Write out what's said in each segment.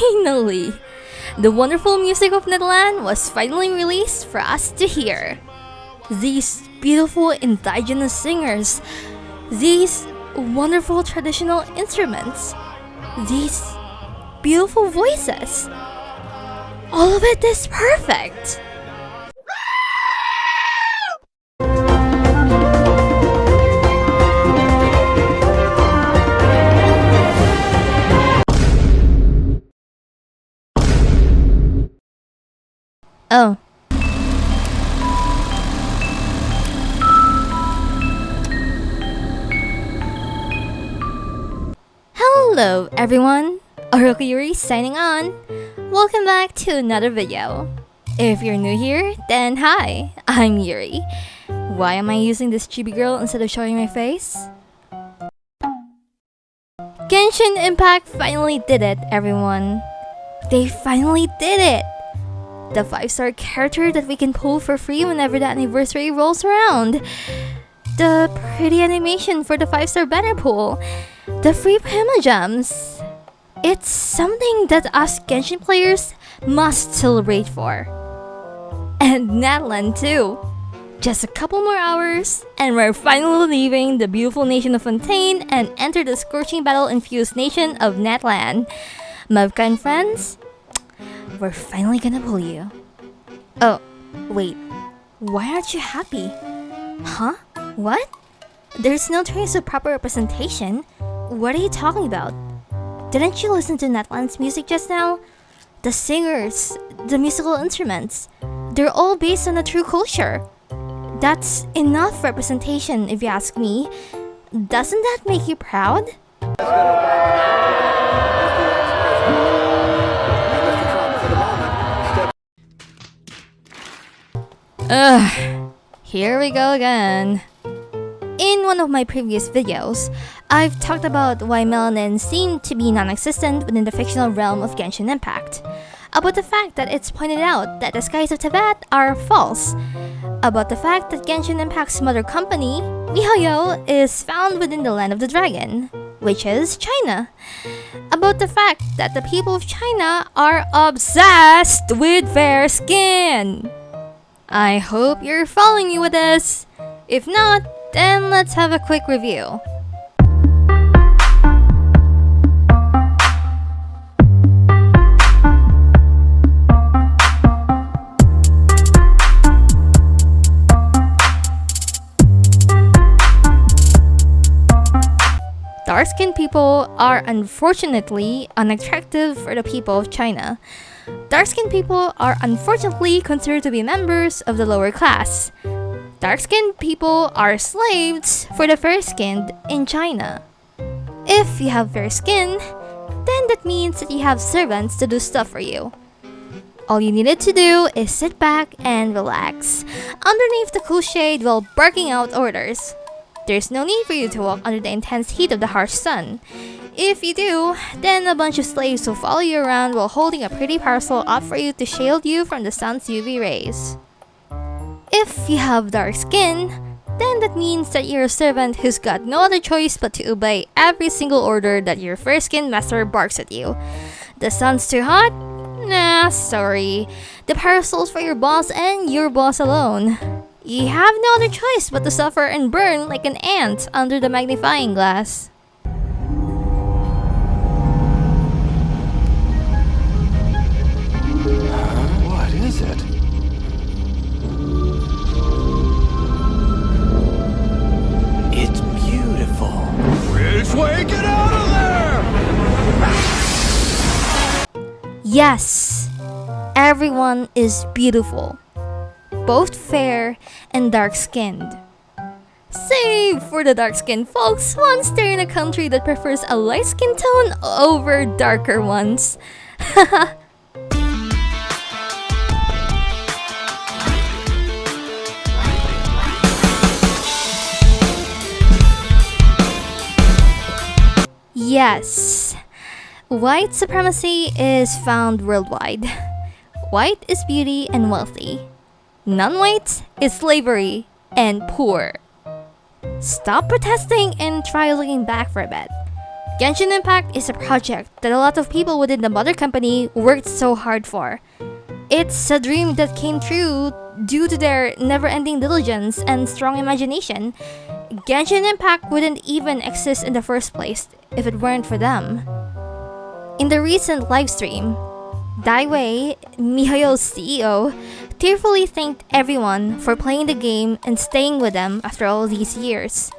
Finally! The wonderful music of Natlan was finally released for us to hear. These beautiful indigenous singers, these wonderful traditional instruments, these beautiful voices. All of it is perfect! Oh. Hello everyone, Yuri signing on. Welcome back to another video. If you're new here, then hi, I'm Yuri. Why am I using this chibi girl instead of showing my face? Genshin Impact finally did it, everyone. They finally did it! The 5-star character that we can pull for free whenever the anniversary rolls around. The pretty animation for the 5-star banner pool. The free gems. It's something that us Genshin players must celebrate for. And Natlan too. Just a couple more hours, and we're finally leaving the beautiful nation of Fontaine and enter the scorching battle-infused nation of Natlan. My kind friends, we're finally gonna pull you. Oh, wait. Why aren't you happy? Huh? What? There's no trace of proper representation. What are you talking about? Didn't you listen to Natlan's music just now? The singers, the musical instruments, they're all based on a true culture. That's enough representation if you ask me. Doesn't that make you proud? Ugh, here we go again. In one of my previous videos, I've talked about why melanin seemed to be non-existent within the fictional realm of Genshin Impact. About the fact that it's pointed out that the skies of Tibet are false. About the fact that Genshin Impact's mother company, MIHOYO, is found within the land of the dragon, which is China. About the fact that the people of China are obsessed with fair skin. I hope you're following me with this. If not, then let's have a quick review. Dark-skinned people are unfortunately unattractive for the people of China. Dark-skinned people are unfortunately considered to be members of the lower class. Dark-skinned people are slaves for the fair-skinned in China. If you have fair skin, then that means that you have servants to do stuff for you. All you needed to do is sit back and relax underneath the cool shade while barking out orders. There's no need for you to walk under the intense heat of the harsh sun. If you do, then a bunch of slaves will follow you around while holding a pretty parcel up for you to shield you from the sun's UV rays. If you have dark skin, then that means that you're a servant who's got no other choice but to obey every single order that your fair-skinned master barks at you. The sun's too hot? Nah, sorry. The parasol's for your boss and your boss alone. You have no other choice but to suffer and burn like an ant under the magnifying glass. What is it? It's beautiful. Which way? Get out of there! Yes, everyone is beautiful. Both fair and dark-skinned. Save for the dark-skinned folks once they're in a country that prefers a light skin tone over darker ones. Yes, white supremacy is found worldwide. White is beauty and wealthy. Non-white is slavery and poor. Stop protesting and try looking back for a bit. Genshin Impact is a project that a lot of people within the mother company worked so hard for. It's a dream that came true due to their never-ending diligence and strong imagination. Genshin Impact wouldn't even exist in the first place if it weren't for them. In the recent livestream, Daiwei, MIHOYO's CEO, tearfully thanked everyone for playing the game and staying with them after all these years.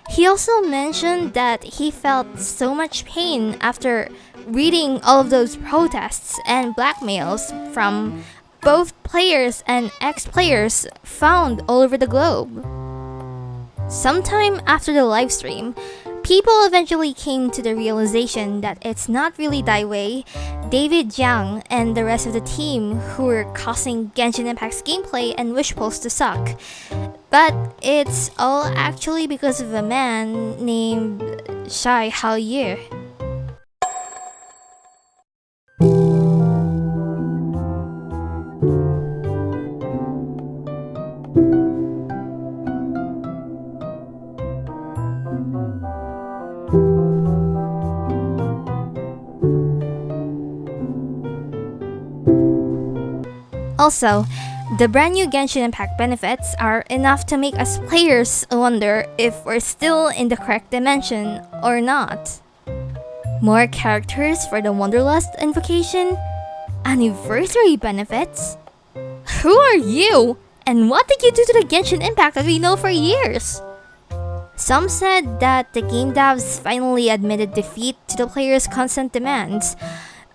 He also mentioned that he felt so much pain after reading all of those protests and blackmails from both players and ex-players found all over the globe. Sometime after the livestream, people eventually came to the realization that it's not really Daiwei, David Jiang, and the rest of the team who were causing Genshin Impact's gameplay and wish polls to suck. But it's all actually because of a man named Shai Haoyu. Also, the brand new Genshin Impact benefits are enough to make us players wonder if we're still in the correct dimension or not. More characters for the Wanderlust invocation? Anniversary benefits? Who are you? And what did you do to the Genshin Impact that we know for years? Some said that the game devs finally admitted defeat to the players' constant demands.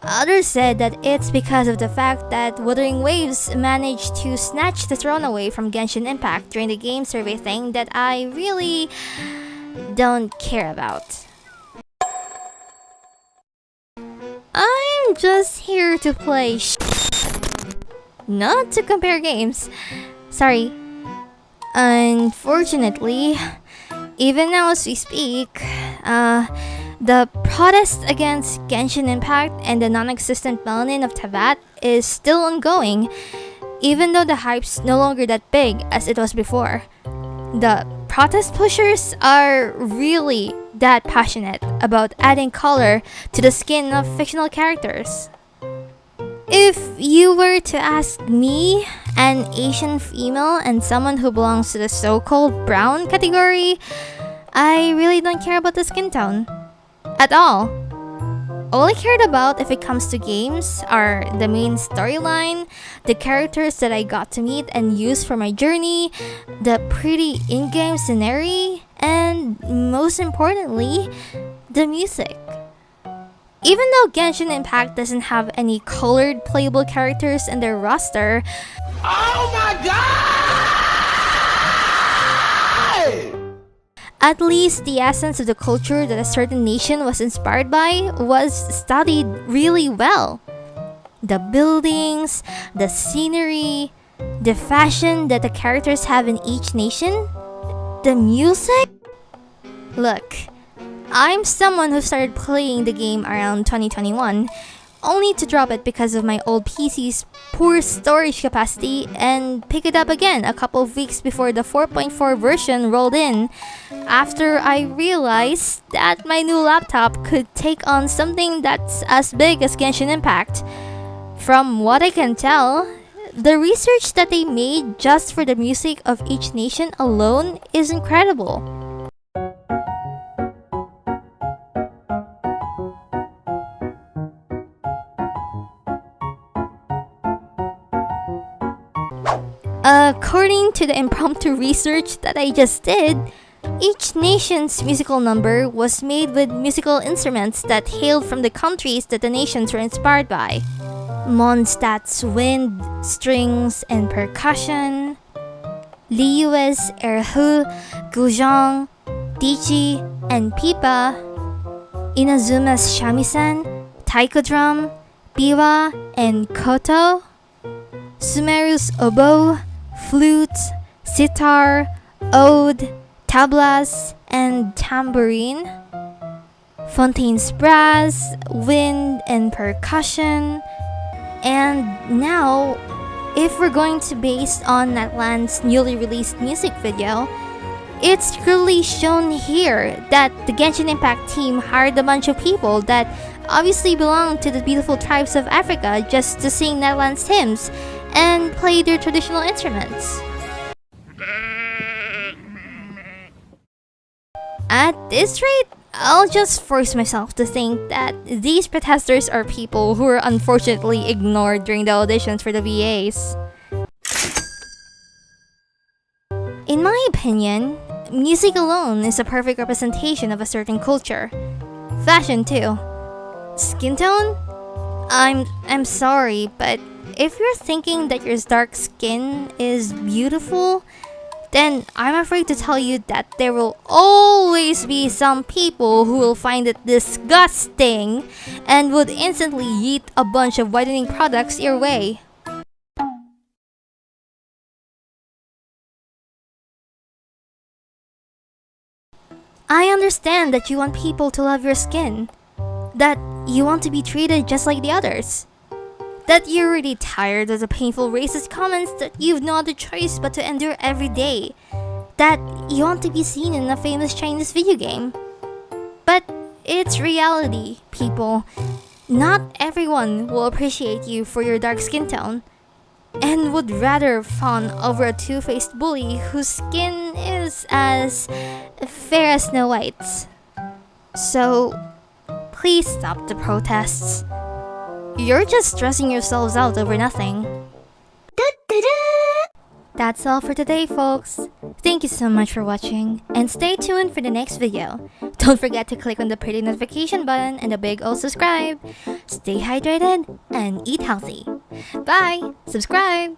Others said that it's because of the fact that Wuthering Waves managed to snatch the throne away from Genshin Impact during the game survey thing that I really don't care about. I'm just here to play not to compare games. Sorry. Unfortunately, even now as we speak, the protest against Genshin Impact and the non-existent Melanin of Tavat is still ongoing, even though the hype's no longer that big as it was before. The protest pushers are really that passionate about adding color to the skin of fictional characters. If you were to ask me, an Asian female and someone who belongs to the so-called brown category, I really don't care about the skin tone. At all. All I cared about if it comes to games are the main storyline, the characters that I got to meet and use for my journey, the pretty in-game scenery, and most importantly, the music. Even though Genshin Impact doesn't have any colored playable characters in their roster, Oh my god! at least the essence of the culture that a certain nation was inspired by was studied really well. The buildings, the scenery, the fashion that the characters have in each nation, the music. Look, I'm someone who started playing the game around 2021, only to drop it because of my old PC's poor storage capacity and pick it up again a couple of weeks before the 4.4 version rolled in, after I realized that my new laptop could take on something that's as big as Genshin Impact. From what I can tell, the research that they made just for the music of each nation alone is incredible. According to the impromptu research that I just did, each nation's musical number was made with musical instruments that hailed from the countries that the nations were inspired by. Mondstadt's wind, strings, and percussion, Liyue's erhu, guzheng, dichi, and pipa, Inazuma's shamisen, taiko drum, biwa, and koto, Sumeru's oboe, flute, sitar, oud, tablas, and tambourine, Fontaine's brass, wind, and percussion. And now, if we're going to base on Natlan's newly released music video, it's clearly shown here that the Genshin Impact team hired a bunch of people that obviously belong to the beautiful tribes of Africa just to sing Natlan's hymns and play their traditional instruments. At this rate, I'll just force myself to think that these protesters are people who were unfortunately ignored during the auditions for the VAs. In my opinion, music alone is a perfect representation of a certain culture. Fashion too. Skin tone? I'm sorry, but if you're thinking that your dark skin is beautiful, then I'm afraid to tell you that there will always be some people who will find it disgusting and would instantly yeet a bunch of whitening products your way. I understand that you want people to love your skin, that you want to be treated just like the others, that you're really tired of the painful racist comments that you've no other choice but to endure every day, that you want to be seen in a famous Chinese video game. But it's reality, people. Not everyone will appreciate you for your dark skin tone, and would rather fawn over a two-faced bully whose skin is as fair as Snow White's. So, please stop the protests. You're just stressing yourselves out over nothing. That's all for today, folks. Thank you so much for watching, and stay tuned for the next video. Don't forget to click on the pretty notification button and the big old subscribe. Stay hydrated and eat healthy. Bye! Subscribe!